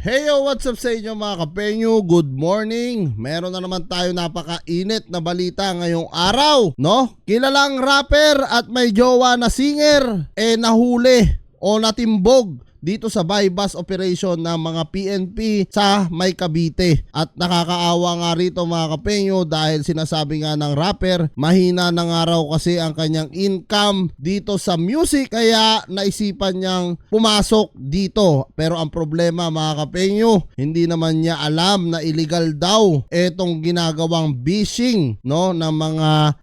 Hey yo, what's up sa inyo mga kapenyo? Good morning. Meron na naman tayo napakainit na balita ngayong araw, no? Kilalang rapper at may jowa na singer nahuli o natimbog dito sa bypass operation ng mga PNP sa May Cavite. At nakakaawa nga rito mga kapenyo dahil sinasabi nga ng rapper mahina na nga raw kasi ang kanyang income dito sa music, kaya naisipan niyang pumasok dito. Pero ang problema mga kapenyo, hindi naman niya alam na illegal daw etong ginagawang bishing, no, ng mga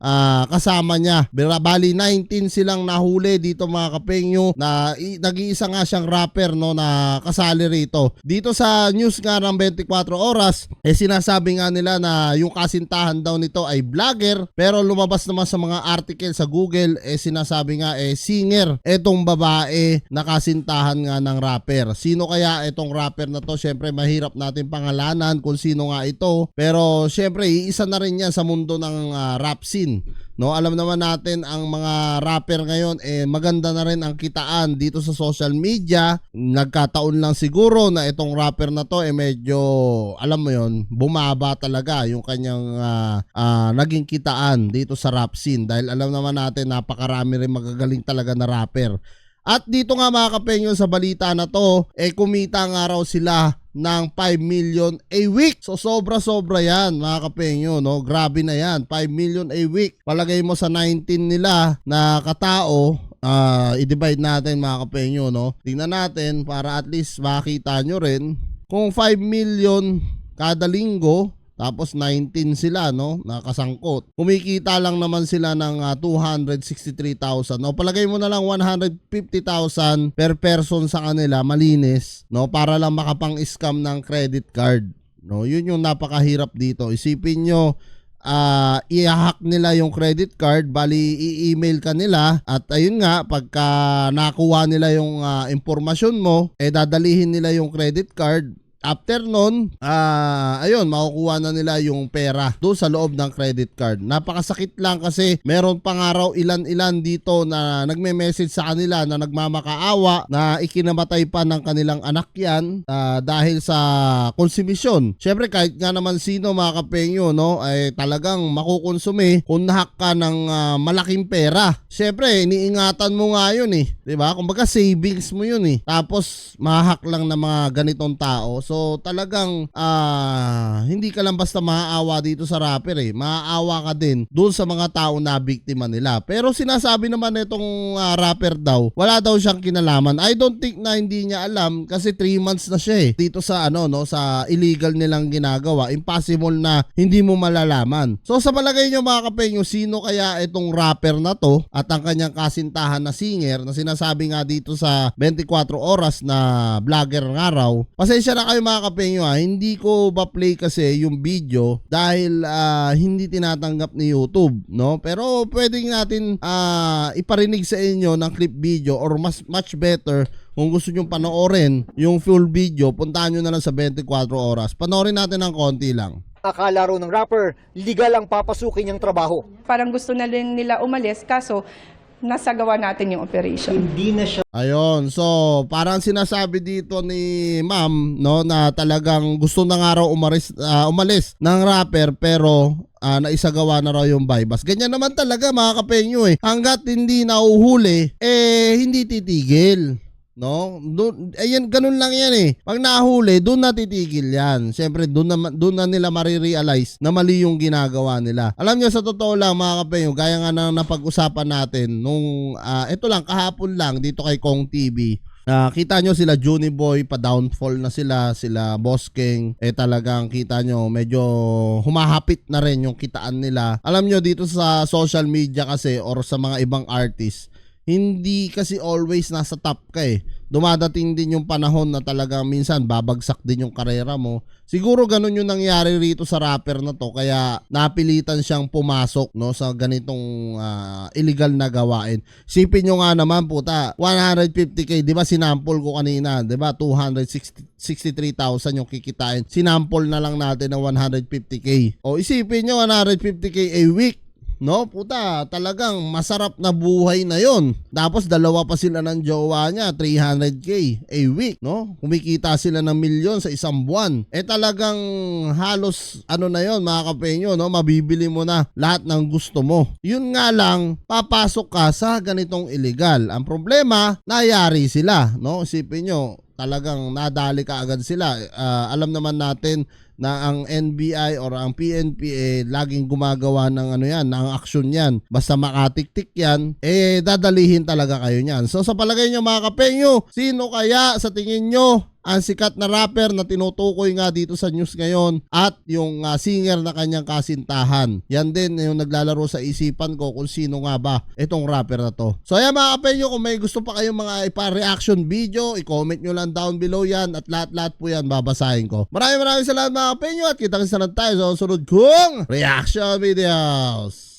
kasama niya. Bali 19 silang nahuli dito mga kapenyo, na nag-iisa nga siyang rapper no na kasali rito. Dito sa news nga ng 24 oras, sinasabi nga nila na yung kasintahan daw nito ay vlogger, pero lumabas naman sa mga article sa Google, sinasabi nga singer etong babae na kasintahan nga ng rapper. Sino kaya etong rapper na to? Syempre mahirap natin pangalanan kung sino nga ito, pero syempre iisa na rin yan sa mundo ng rap scene. No, alam naman natin ang mga rapper ngayon maganda na rin ang kitaan dito sa social media. Nagkataon lang siguro na itong rapper na to medyo, alam mo yon, bumaba talaga yung kanyang naging kitaan dito sa rap scene, dahil alam naman natin napakarami rin magagaling talaga na rapper. At dito nga mga kapenyo sa balita na to, kumita nga raw sila ng 5 million a week. So sobra-sobra yan mga kapenyo, no? Grabe na yan, 5 million a week. Palagay mo sa 19 nila na katao, i-divide natin mga kapenyo, no? Tingnan natin para at least makita nyo rin. Kung 5 million kada linggo, tapos 19 sila, no, nakasangkot, kumikita lang naman sila ng 263,000. No, palagay mo na lang 150,000 per person sa kanila, malinis, no, para lang makapang-scam ng credit card. No, yun yung napakahirap dito. Isipin nyo, i-hack nila yung credit card, bali i-email ka nila, at ayun nga, pagka nakuha nila yung impormasyon mo, dadalihin nila yung credit card. After nun, ayun, makukuha na nila yung pera doon sa loob ng credit card. Napakasakit lang kasi meron pang araw ilan-ilan dito na nagme-message sa kanila na nagmamakaawa na ikinamatay pa ng kanilang anak yan dahil sa konsumisyon. Syempre kahit nga naman sino mga kapenyo, no, ay talagang makukonsume kung nahack ka ng malaking pera. Syempre iniingatan mo nga yun diba? Kumbaga savings mo yun Tapos mahahack lang ng mga ganitong tao. So talagang hindi ka lang basta maaawa dito sa rapper maaawa ka din doon sa mga tao na biktima nila. Pero sinasabi naman nitong rapper daw, wala daw siyang kinalaman. I don't think na hindi niya alam kasi 3 months na siya dito sa sa illegal nilang ginagawa. Impossible na hindi mo malalaman. So sa palagay niyo mga kapenyo, sino kaya itong rapper na to at ang kanyang kasintahan na singer na sinasabi nga dito sa 24 oras na vlogger nga raw? Pasensya na kayo mga kapenyo hindi ko ba-play kasi yung video dahil hindi tinatanggap ni YouTube, no? Pero pwedeng natin iparinig sa inyo ng clip video, or much better kung gusto nyo panoorin yung full video, puntahan nyo na lang sa 24 oras. Panoorin natin ng konti lang. Akala raw ng rapper, legal ang papasukin niyang trabaho. Parang gusto na rin nila umalis, kaso nasagawa natin yung operation. Hindi na siya. Ayun, so parang sinasabi dito ni ma'am, no, na talagang gusto na nga raw umalis ng rapper, pero naisagawa na raw yung bypass. Ganyan naman talaga mga kapenyo hanggat hindi nauhuli, hindi titigil. No? Ayan, ganun lang yan Pag nahuli, doon na titigil yan. Siyempre, doon na nila marirealize na mali yung ginagawa nila. Alam nyo, sa totoo lang mga kapenyo, gaya nga na napag-usapan natin nung, ito lang, kahapon lang, dito kay Kong TV. Kita nyo sila Juni Boy, pa-downfall na sila Boss King, talagang kita nyo, medyo humahapit na rin yung kitaan nila. Alam nyo, dito sa social media kasi, or sa mga ibang artists, hindi kasi always nasa top ka Dumadating din yung panahon na talagang minsan babagsak din yung karera mo. Siguro ganun yung nangyari rito sa rapper na to, kaya napilitan siyang pumasok sa ganitong illegal na gawain. Sipin nyo nga naman puta, 150k, di ba sinample ko kanina, di ba 263,000 yung kikitain. Sinample na lang natin ng 150k. O isipin nyo 150k a week. no? Puta, talagang masarap na buhay na yon. Tapos dalawa pa sila ng jowa niya, 300k a week, no? Kumikita sila ng milyon sa isang buwan. Talagang halos ano na yon, mga kapenyo, no? Mabibili mo na lahat ng gusto mo. Yun nga lang, papasok ka sa ganitong illegal. Ang problema, nayari sila, no? Isipin nyo, talagang nadali ka agad sila. Alam naman natin na ang NBI or ang PNP laging gumagawa ng ano yan, ng aksyon yan. Basta makatiktik yan, dadalihin talaga kayo niyan. So sa palagay nyo mga kapenyo, sino kaya sa tingin nyo ang sikat na rapper na tinutukoy nga dito sa news ngayon at yung singer na kanyang kasintahan? Yan din yung naglalaro sa isipan ko kung sino nga ba itong rapper na to. So ayan mga kapenyo, kung may gusto pa kayong mga ipa-reaction video, i-comment nyo lang down below yan at lahat-lahat po yan babasahin ko. Maraming salamat mga kapenyo at kita-kita na tayo sa susunod kong reaction videos.